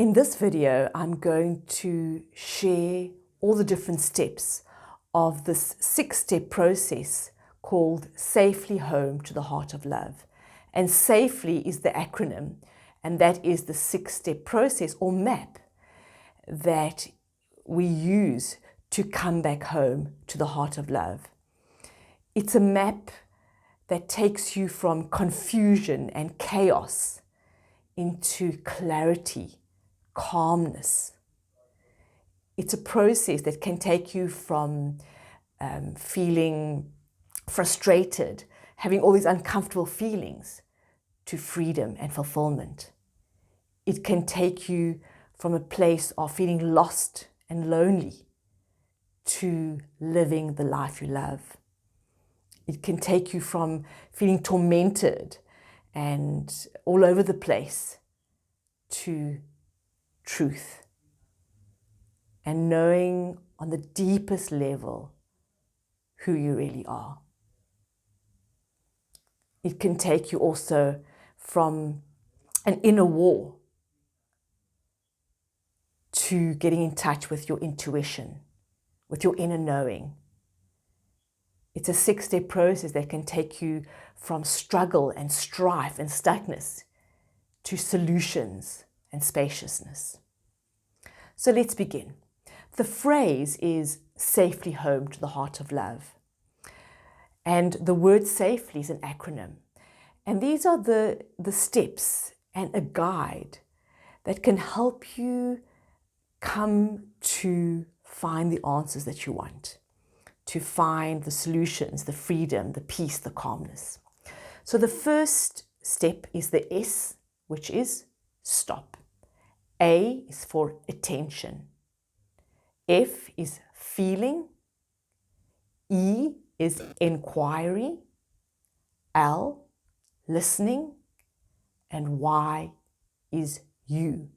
In this video, I'm going to share all the different steps of this 6-step process called Safely Home to the Heart of Love. And SAFELY is the acronym, and that is the 6-step process or map that we use to come back home to the heart of love. It's a map that takes you from confusion and chaos into clarity, calmness. It's a process that can take you from feeling frustrated, having all these uncomfortable feelings, to freedom and fulfillment. It can take you from a place of feeling lost and lonely to living the life you love. It can take you from feeling tormented and all over the place to truth and knowing on the deepest level who you really are. It can take you also from an inner war to getting in touch with your intuition, with your inner knowing. It's a 6-step process that can take you from struggle and strife and stuckness to solutions and spaciousness. So let's begin. The phrase is safely home to the heart of love. And the word safely is an acronym. And these are the steps and a guide that can help you come to find the answers that you want, to find the solutions, the freedom, the peace, the calmness. So the first step is the S, which is stop. A is for attention. F is feeling. E is inquiry. L, listening. And Y is you.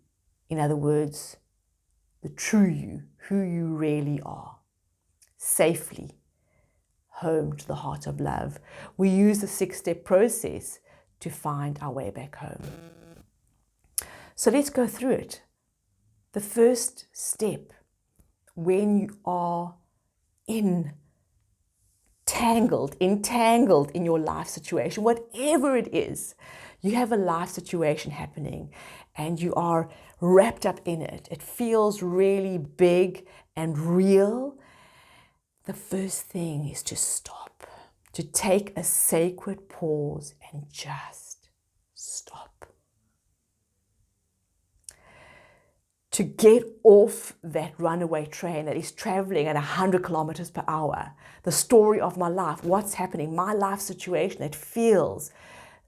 In other words, the true you, who you really are. Safely home to the heart of love. We use the 6-step process to find our way back home. So let's go through it. The first step, when you are entangled in your life situation, whatever it is, you have a life situation happening and you are wrapped up in it. It feels really big and real. The first thing is to stop, to take a sacred pause and just stop. To get off that runaway train that is traveling at 100 kilometers per hour. The story of my life, what's happening, my life situation, it feels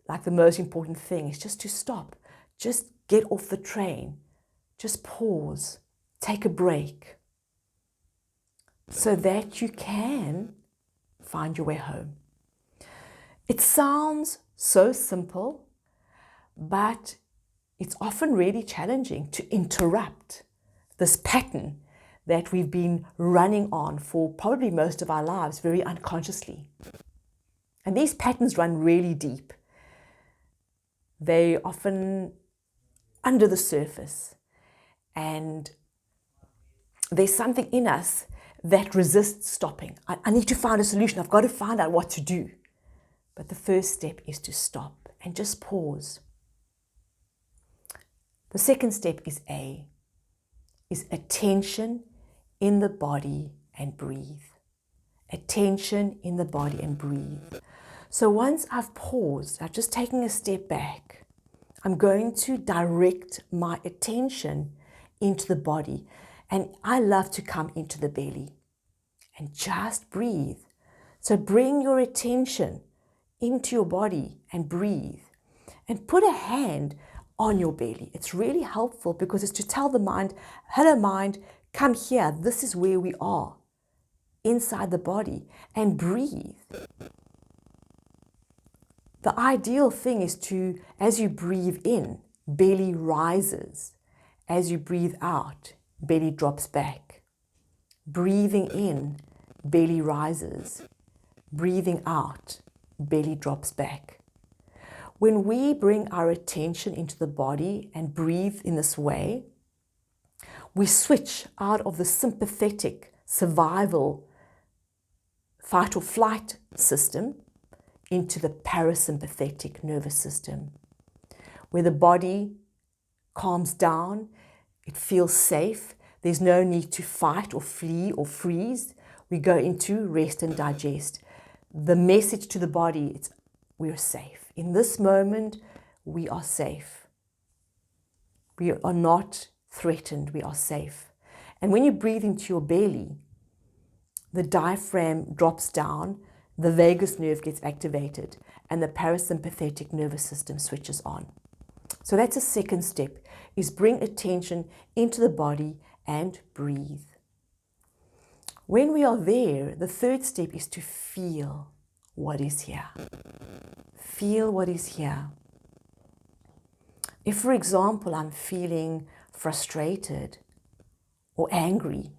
like the most important thing is just to stop. Just get off the train. Just pause. Take a break. So that you can find your way home. It sounds so simple, but it's often really challenging to interrupt this pattern that we've been running on for probably most of our lives very unconsciously. And these patterns run really deep. They're often under the surface. And there's something in us that resists stopping. I need to find a solution. I've got to find out what to do. But the first step is to stop and just pause. The second step is A, is attention in the body and breathe. Attention in the body and breathe. So once I've paused, I've just taken a step back, I'm going to direct my attention into the body. And I love to come into the belly and just breathe. So bring your attention into your body and breathe. And put a hand on your belly. It's really helpful because it's to tell the mind, hello mind, come here. This is where we are, inside the body, and breathe. The ideal thing is to, as you breathe in, belly rises. As you breathe out, belly drops back. Breathing in, belly rises. Breathing out, belly drops back. When we bring our attention into the body and breathe in this way, we switch out of the sympathetic survival fight or flight system into the parasympathetic nervous system, where the body calms down, it feels safe, there's no need to fight or flee or freeze. We go into rest and digest. The message to the body, it's we're safe. In this moment, we are safe. We are not threatened, we are safe. And when you breathe into your belly, the diaphragm drops down, the vagus nerve gets activated, and the parasympathetic nervous system switches on. So that's a second step, is bring attention into the body and breathe. When we are there, the third step is to feel what is here. Feel what is here. If, for example, I'm feeling frustrated or angry,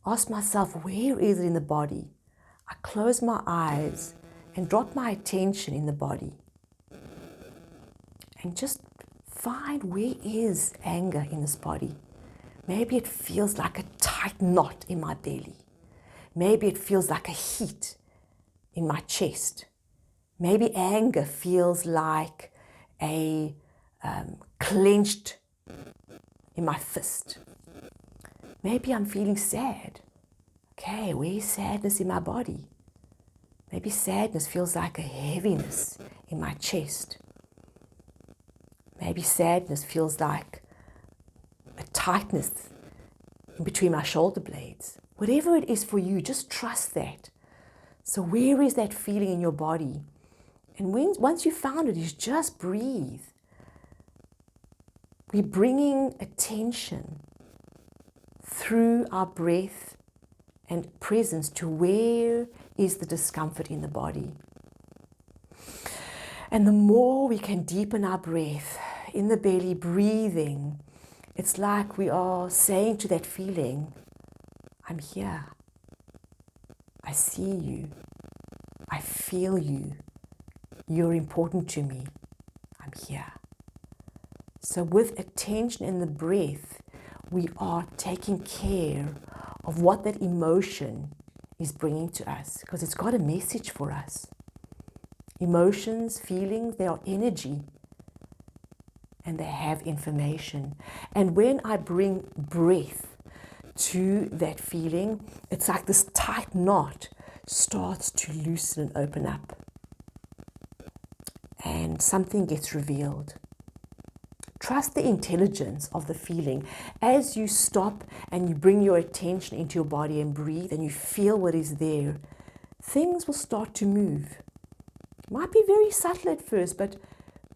ask myself, where is it in the body? I close my eyes and drop my attention in the body. And just find, where is anger in this body? Maybe it feels like a tight knot in my belly. Maybe it feels like a heat in my chest. Maybe anger feels like a clenched in my fist. Maybe I'm feeling sad. Okay, where's sadness in my body? Maybe sadness feels like a heaviness in my chest. Maybe sadness feels like a tightness in between my shoulder blades. Whatever it is for you, just trust that. So where is that feeling in your body? And once you found it, you just breathe. We're bringing attention through our breath and presence to where is the discomfort in the body. And the more we can deepen our breath in the belly, breathing, it's like we are saying to that feeling, I'm here. I see you. I feel you. You're important to me. I'm here. So with attention in the breath, we are taking care of what that emotion is bringing to us, because it's got a message for us. Emotions, feelings, they are energy and they have information. And when I bring breath to that feeling, it's like this tight knot starts to loosen and open up. And something gets revealed. Trust the intelligence of the feeling. As you stop and you bring your attention into your body and breathe and you feel what is there, things will start to move. It might be very subtle at first, but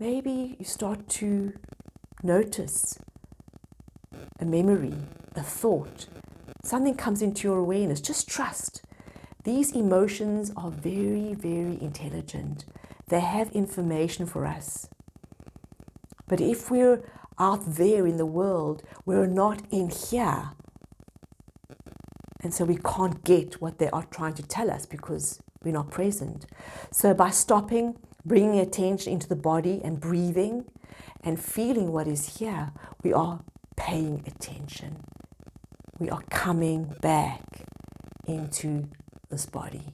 maybe you start to notice a memory, a thought. Something comes into your awareness. Just trust. These emotions are very, very intelligent. They have information for us. But if we're out there in the world, we're not in here. And so we can't get what they are trying to tell us because we're not present. So by stopping, bringing attention into the body and breathing and feeling what is here, we are paying attention. We are coming back into this body.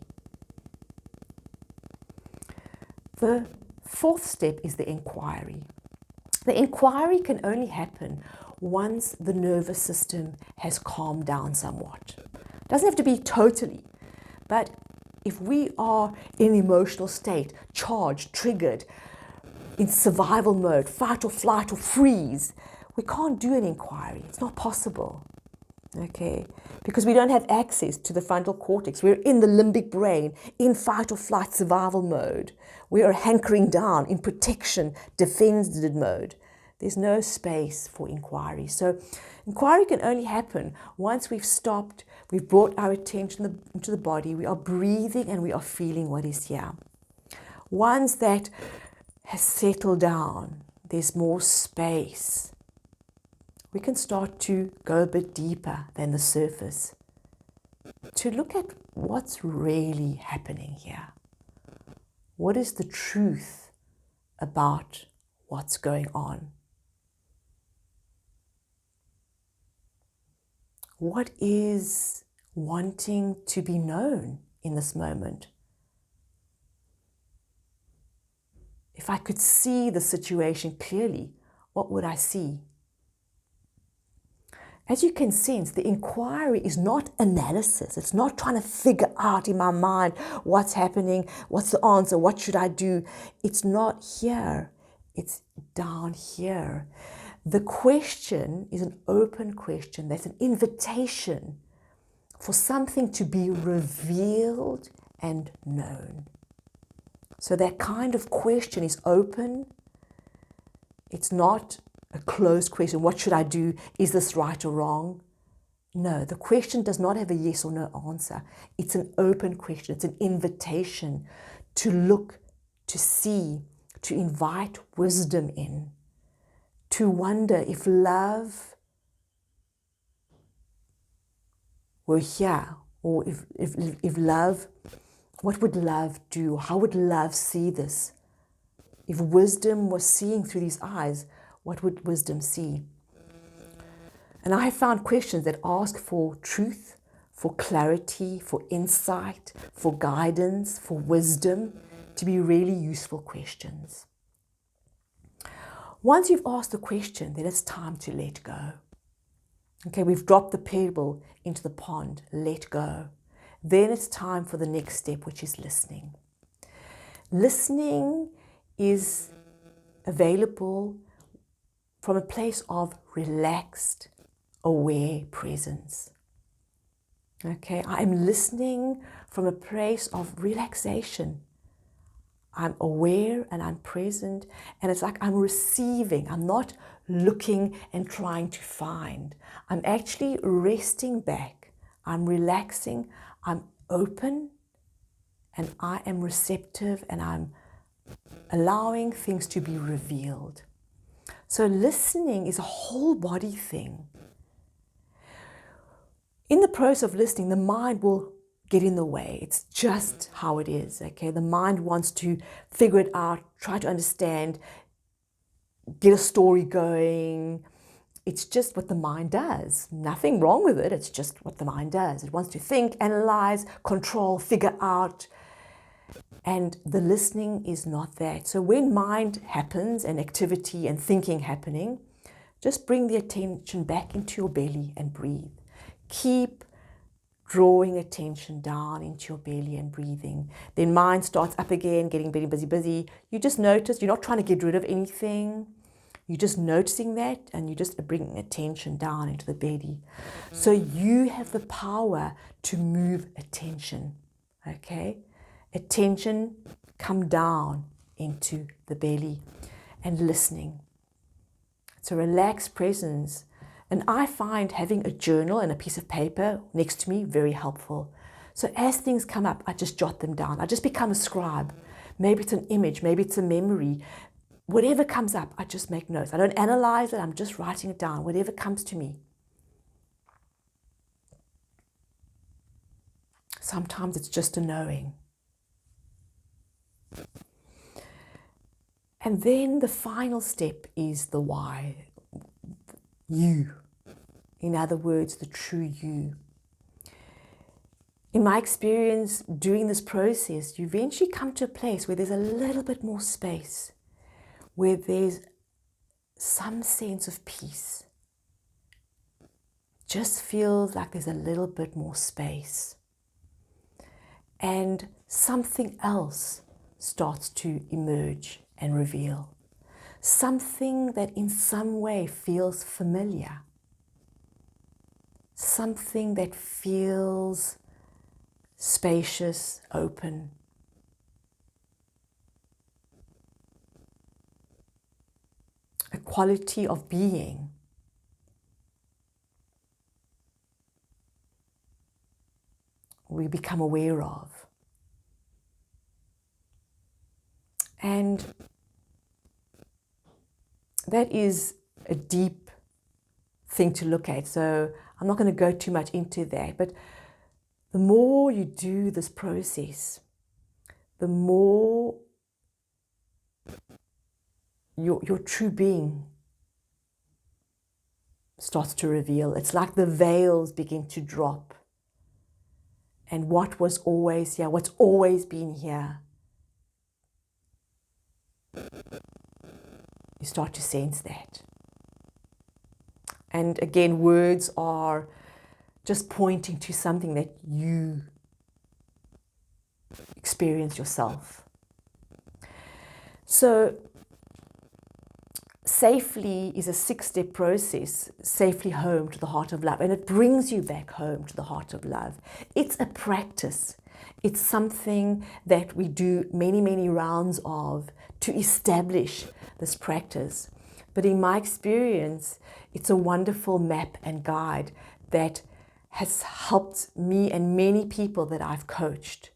The fourth step is the inquiry. The inquiry can only happen once the nervous system has calmed down somewhat. It doesn't have to be totally, but if we are in an emotional state, charged, triggered, in survival mode, fight or flight or freeze, we can't do an inquiry. It's not possible. Okay, because we don't have access to the frontal cortex. We're in the limbic brain, in fight or flight survival mode. We are hankering down in protection, defensive mode. There's no space for inquiry. So inquiry can only happen once we've stopped, we've brought our attention into the body, we are breathing and we are feeling what is here. Once that has settled down, there's more space. We can start to go a bit deeper than the surface to look at what's really happening here. What is the truth about what's going on? What is wanting to be known in this moment? If I could see the situation clearly, what would I see? As you can sense, the inquiry is not analysis. It's not trying to figure out in my mind what's happening, what's the answer, what should I do. It's not here. It's down here. The question is an open question. There's an invitation for something to be revealed and known. So that kind of question is open. It's not a closed question. What should I do? Is this right or wrong? No, the question does not have a yes or no answer. It's an open question. It's an invitation to look, to see, to invite wisdom in, to wonder if love were here, or if love, what would love do? How would love see this? If wisdom was seeing through these eyes, what would wisdom see? And I have found questions that ask for truth, for clarity, for insight, for guidance, for wisdom, to be really useful questions. Once you've asked the question, then it's time to let go. Okay, we've dropped the pebble into the pond, let go. Then it's time for the next step, which is listening. Listening is available from a place of relaxed, aware presence. Okay, I am listening from a place of relaxation. I'm aware and I'm present, and it's like I'm receiving. I'm not looking and trying to find. I'm actually resting back. I'm relaxing. I'm open, and I am receptive, and I'm allowing things to be revealed. So listening is a whole body thing. In the process of listening, the mind will get in the way. It's just how it is, okay? The mind wants to figure it out, try to understand, get a story going. It's just what the mind does. Nothing wrong with it. It's just what the mind does. It wants to think, analyze, control, figure out. And the listening is not that. So when mind happens and activity and thinking happening, just bring the attention back into your belly and breathe. Keep drawing attention down into your belly and breathing. Then mind starts up again, getting busy. You just notice, you're not trying to get rid of anything. You're just noticing that, and you're just bringing attention down into the belly. So you have the power to move attention, okay? Attention, come down into the belly and listening. It's a relaxed presence. And I find having a journal and a piece of paper next to me very helpful. So as things come up, I just jot them down. I just become a scribe. Maybe it's an image, maybe it's a memory. Whatever comes up, I just make notes. I don't analyze it, I'm just writing it down, whatever comes to me. Sometimes it's just a knowing. And then the final step is the why. You. In other words, the true you. In my experience doing this process, you eventually come to a place where there's a little bit more space, where there's some sense of peace. Just feels like there's a little bit more space. And something else starts to emerge and reveal. Something that in some way feels familiar. Something that feels spacious, open. A quality of being. We become aware of. And that is a deep thing to look at. So I'm not going to go too much into that. But the more you do this process, the more your true being starts to reveal. It's like the veils begin to drop. And what was always here, what's always been here, you start to sense that. And again, words are just pointing to something that you experience yourself. So S.A.F.E.L.Y is a 6-step process, safely home to the heart of love. And it brings you back home to the heart of love. It's a practice. It's something that we do many, many rounds of to establish this practice. But in my experience, it's a wonderful map and guide that has helped me and many people that I've coached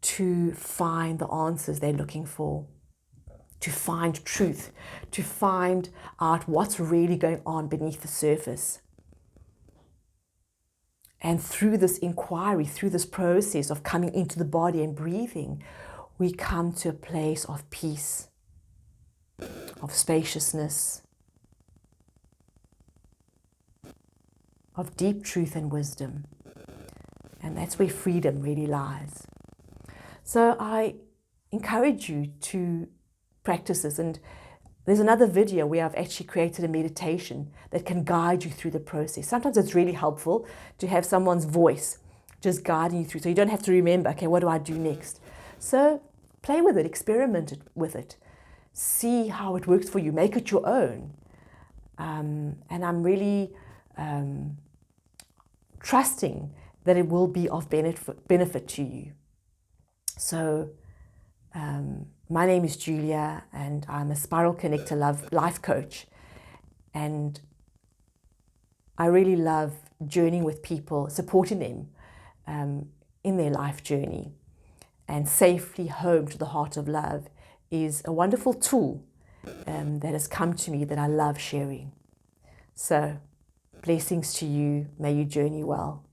to find the answers they're looking for, to find truth, to find out what's really going on beneath the surface. And through this inquiry, through this process of coming into the body and breathing, we come to a place of peace, of spaciousness, of deep truth and wisdom. And that's where freedom really lies. So I encourage you to practice this. And there's another video where I've actually created a meditation that can guide you through the process. Sometimes it's really helpful to have someone's voice just guiding you through, so you don't have to remember, okay, what do I do next? So play with it, experiment with it, see how it works for you, make it your own. And I'm really trusting that it will be of benefit to you. So my name is Julia, and I'm a Spiral Connector life coach. And I really love journeying with people, supporting them in their life journey. And Safely Home to the Heart of Love is a wonderful tool that has come to me that I love sharing. So blessings to you. May you journey well.